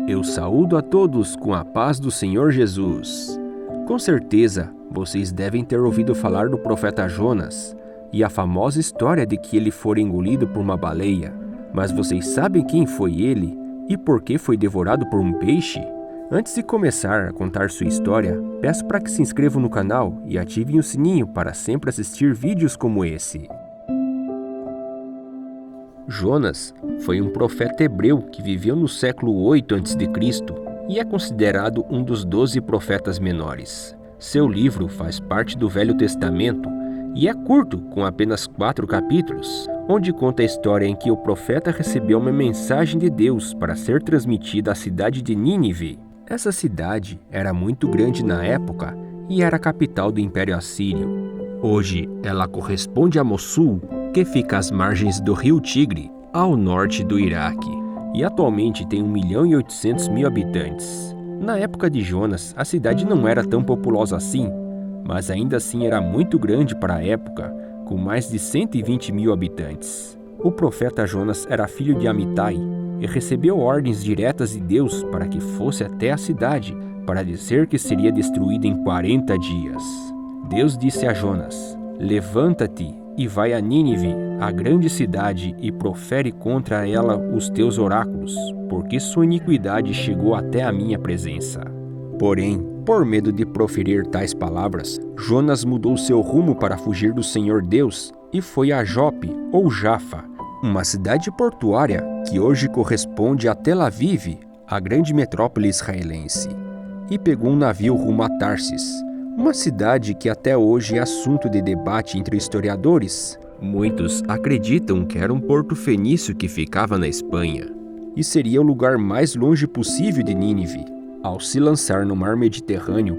Eu saúdo a todos com a paz do Senhor Jesus. Com certeza, vocês devem ter ouvido falar do profeta Jonas e a famosa história de que ele fora engolido por uma baleia. Mas vocês sabem quem foi ele e por que foi devorado por um peixe? Antes de começar a contar sua história, peço para que se inscrevam no canal e ativem o sininho para sempre assistir vídeos como esse. Jonas foi um profeta hebreu que viveu no século 8 a.C. e é considerado um dos 12 profetas menores. Seu livro faz parte do Velho Testamento e é curto, com apenas 4 capítulos, onde conta a história em que o profeta recebeu uma mensagem de Deus para ser transmitida à cidade de Nínive. Essa cidade era muito grande na época e era a capital do Império Assírio. Hoje, ela corresponde a Mossul, que fica às margens do rio Tigre, ao norte do Iraque, e atualmente tem 1.800.000 habitantes. Na época de Jonas, a cidade não era tão populosa assim, mas ainda assim era muito grande para a época, com mais de 120.000 habitantes. O profeta Jonas era filho de Amitai e recebeu ordens diretas de Deus para que fosse até a cidade, para dizer que seria destruída em 40 dias. Deus disse a Jonas: "Levanta-te e vai a Nínive, a grande cidade, e profere contra ela os teus oráculos, porque sua iniquidade chegou até a minha presença." Porém, por medo de proferir tais palavras, Jonas mudou seu rumo para fugir do Senhor Deus e foi a Jope, ou Jafa, uma cidade portuária que hoje corresponde a Tel Aviv, a grande metrópole israelense, e pegou um navio rumo a Tarsis, uma cidade que até hoje é assunto de debate entre historiadores. Muitos acreditam que era um porto fenício que ficava na Espanha, e seria o lugar mais longe possível de Nínive. Ao se lançar no mar Mediterrâneo,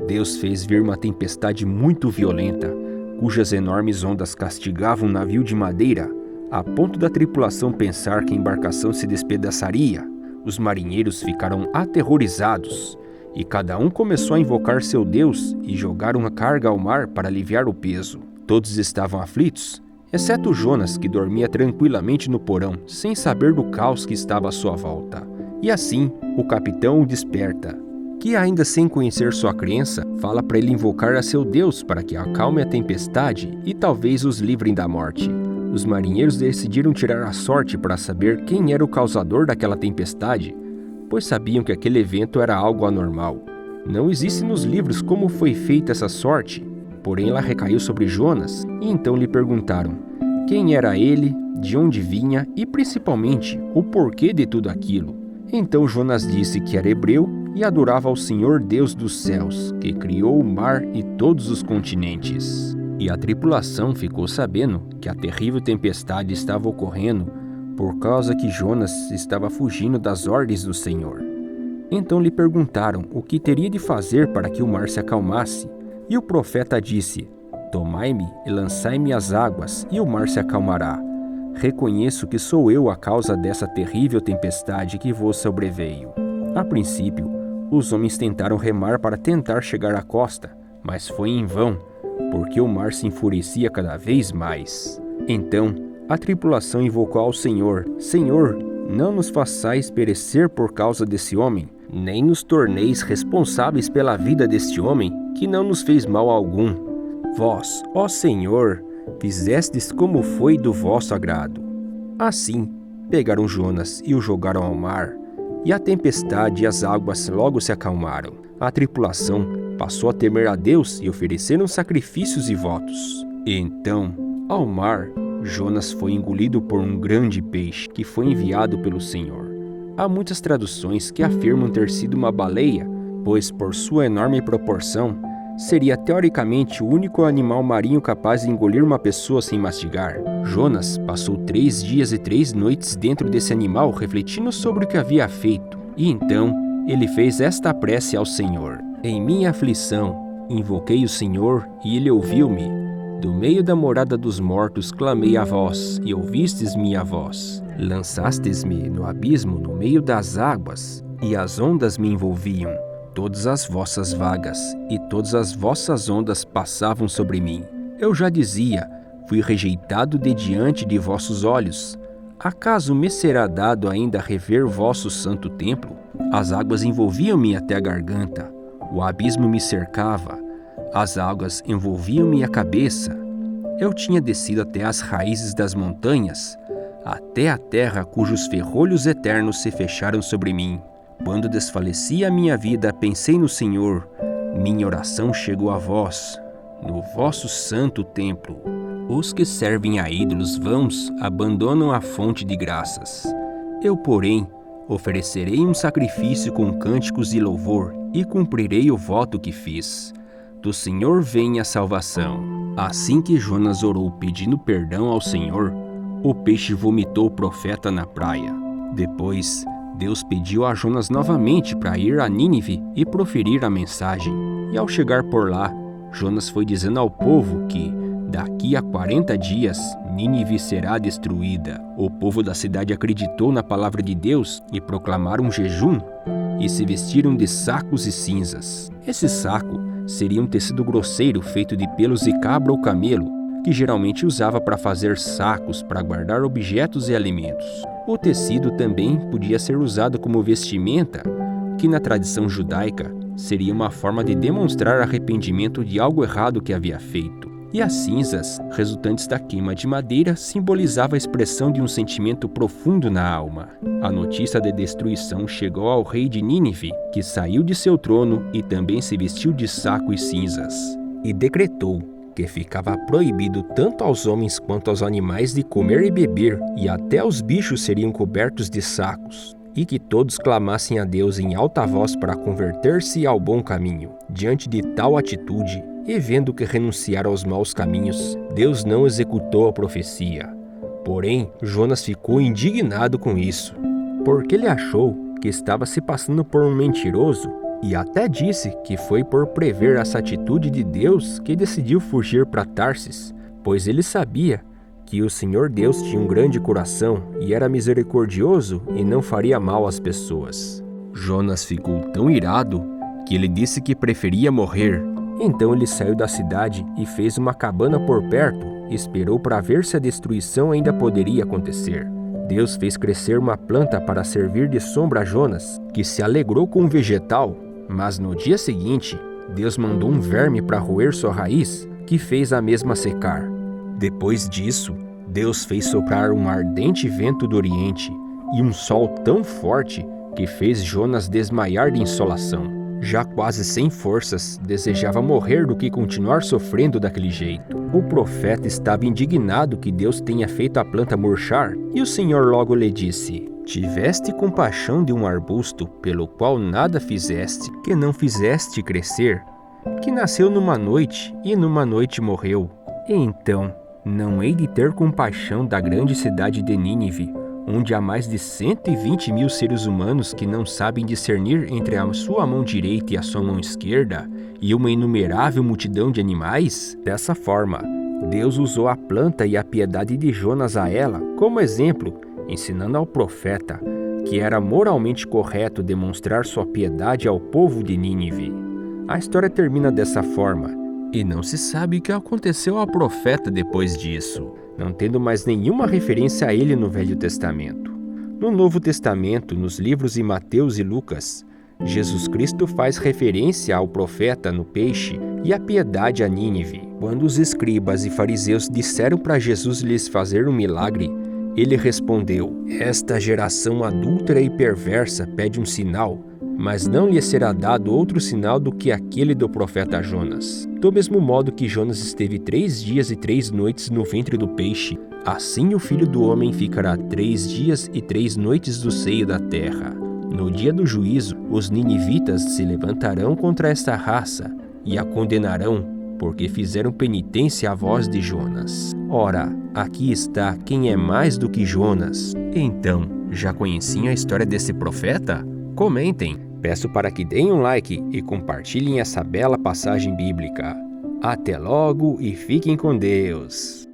Deus fez vir uma tempestade muito violenta, cujas enormes ondas castigavam um navio de madeira, a ponto da tripulação pensar que a embarcação se despedaçaria. Os marinheiros ficaram aterrorizados, e cada um começou a invocar seu Deus e jogar uma carga ao mar para aliviar o peso. Todos estavam aflitos, exceto Jonas, que dormia tranquilamente no porão, sem saber do caos que estava à sua volta. E assim, o capitão o desperta, que ainda sem conhecer sua crença, fala para ele invocar a seu Deus para que acalme a tempestade e talvez os livrem da morte. Os marinheiros decidiram tirar a sorte para saber quem era o causador daquela tempestade, pois sabiam que aquele evento era algo anormal. Não existe nos livros como foi feita essa sorte, porém ela recaiu sobre Jonas, e então lhe perguntaram quem era ele, de onde vinha e principalmente o porquê de tudo aquilo. Então Jonas disse que era hebreu e adorava ao Senhor Deus dos céus, que criou o mar e todos os continentes. E a tripulação ficou sabendo que a terrível tempestade estava ocorrendo por causa que Jonas estava fugindo das ordens do Senhor. Então lhe perguntaram o que teria de fazer para que o mar se acalmasse. E o profeta disse: "Tomai-me e lançai-me às águas, e o mar se acalmará. Reconheço que sou eu a causa dessa terrível tempestade que vos sobreveio." A princípio, os homens tentaram remar para tentar chegar à costa, mas foi em vão, porque o mar se enfurecia cada vez mais. Então, a tripulação invocou ao Senhor: "Senhor, não nos façais perecer por causa desse homem, nem nos torneis responsáveis pela vida deste homem, que não nos fez mal algum. Vós, ó Senhor, fizestes como foi do vosso agrado." Assim, pegaram Jonas e o jogaram ao mar, e a tempestade e as águas logo se acalmaram. A tripulação passou a temer a Deus e ofereceram sacrifícios e votos. Então, ao mar, Jonas foi engolido por um grande peixe que foi enviado pelo Senhor. Há muitas traduções que afirmam ter sido uma baleia, pois por sua enorme proporção, seria teoricamente o único animal marinho capaz de engolir uma pessoa sem mastigar. Jonas passou 3 dias e 3 noites dentro desse animal refletindo sobre o que havia feito, e então ele fez esta prece ao Senhor: "Em minha aflição, invoquei o Senhor e ele ouviu-me. Do meio da morada dos mortos clamei a vós, e ouvistes minha voz. Lançastes-me no abismo no meio das águas, e as ondas me envolviam. Todas as vossas vagas e todas as vossas ondas passavam sobre mim. Eu já dizia: fui rejeitado de diante de vossos olhos. Acaso me será dado ainda rever vosso santo templo? As águas envolviam-me até a garganta, o abismo me cercava, as águas envolviam-me a cabeça. Eu tinha descido até as raízes das montanhas, até a terra cujos ferrolhos eternos se fecharam sobre mim. Quando desfalecia a minha vida, pensei no Senhor. Minha oração chegou a vós, no vosso santo templo. Os que servem a ídolos vãos abandonam a fonte de graças. Eu, porém, oferecerei um sacrifício com cânticos de louvor e cumprirei o voto que fiz. Do Senhor vem a salvação. Assim que Jonas orou pedindo perdão ao Senhor, o peixe vomitou o profeta na praia. Depois, Deus pediu a Jonas novamente para ir a Nínive e proferir a mensagem. E ao chegar por lá, Jonas foi dizendo ao povo que, daqui a 40 dias, Nínive será destruída. O povo da cidade acreditou na palavra de Deus e proclamaram um jejum e se vestiram de sacos e cinzas. Esse saco seria um tecido grosseiro feito de pelos de cabra ou camelo, que geralmente usava para fazer sacos para guardar objetos e alimentos. O tecido também podia ser usado como vestimenta, que na tradição judaica seria uma forma de demonstrar arrependimento de algo errado que havia feito. E as cinzas, resultantes da queima de madeira, simbolizavam a expressão de um sentimento profundo na alma. A notícia da destruição chegou ao rei de Nínive, que saiu de seu trono e também se vestiu de saco e cinzas, e decretou que ficava proibido tanto aos homens quanto aos animais de comer e beber, e até os bichos seriam cobertos de sacos, e que todos clamassem a Deus em alta voz para converter-se ao bom caminho. Diante de tal atitude, e vendo que renunciaram aos maus caminhos, Deus não executou a profecia. Porém, Jonas ficou indignado com isso, porque ele achou que estava se passando por um mentiroso, e até disse que foi por prever essa atitude de Deus que decidiu fugir para Tarsis, pois ele sabia que o Senhor Deus tinha um grande coração e era misericordioso e não faria mal às pessoas. Jonas ficou tão irado que ele disse que preferia morrer. Então ele saiu da cidade e fez uma cabana por perto e esperou para ver se a destruição ainda poderia acontecer. Deus fez crescer uma planta para servir de sombra a Jonas, que se alegrou com o vegetal, mas no dia seguinte, Deus mandou um verme para roer sua raiz, que fez a mesma secar. Depois disso, Deus fez soprar um ardente vento do oriente e um sol tão forte que fez Jonas desmaiar de insolação. Já quase sem forças, desejava morrer do que continuar sofrendo daquele jeito. O profeta estava indignado que Deus tenha feito a planta murchar, e o Senhor logo lhe disse: Tiveste compaixão de um arbusto, pelo qual nada fizeste, que não fizeste crescer, que nasceu numa noite, e numa noite morreu. E então, não hei de ter compaixão da grande cidade de Nínive, onde há mais de 120 mil seres humanos que não sabem discernir entre a sua mão direita e a sua mão esquerda, e uma inumerável multidão de animais? Dessa forma, Deus usou a planta e a piedade de Jonas a ela como exemplo, ensinando ao profeta que era moralmente correto demonstrar sua piedade ao povo de Nínive. A história termina dessa forma, e não se sabe o que aconteceu ao profeta depois disso, não tendo mais nenhuma referência a ele no Velho Testamento. No Novo Testamento, nos livros de Mateus e Lucas, Jesus Cristo faz referência ao profeta no peixe e à piedade a Nínive. Quando os escribas e fariseus disseram para Jesus lhes fazer um milagre, ele respondeu: Esta geração adúltera e perversa pede um sinal, mas não lhe será dado outro sinal do que aquele do profeta Jonas. Do mesmo modo que Jonas esteve 3 dias e 3 noites no ventre do peixe, assim o Filho do Homem ficará 3 dias e 3 noites do seio da terra. No dia do juízo, os ninivitas se levantarão contra esta raça e a condenarão, porque fizeram penitência à voz de Jonas. Ora, aqui está quem é mais do que Jonas. Então, já conheciam a história desse profeta? Comentem! Peço para que deem um like e compartilhem essa bela passagem bíblica. Até logo e fiquem com Deus!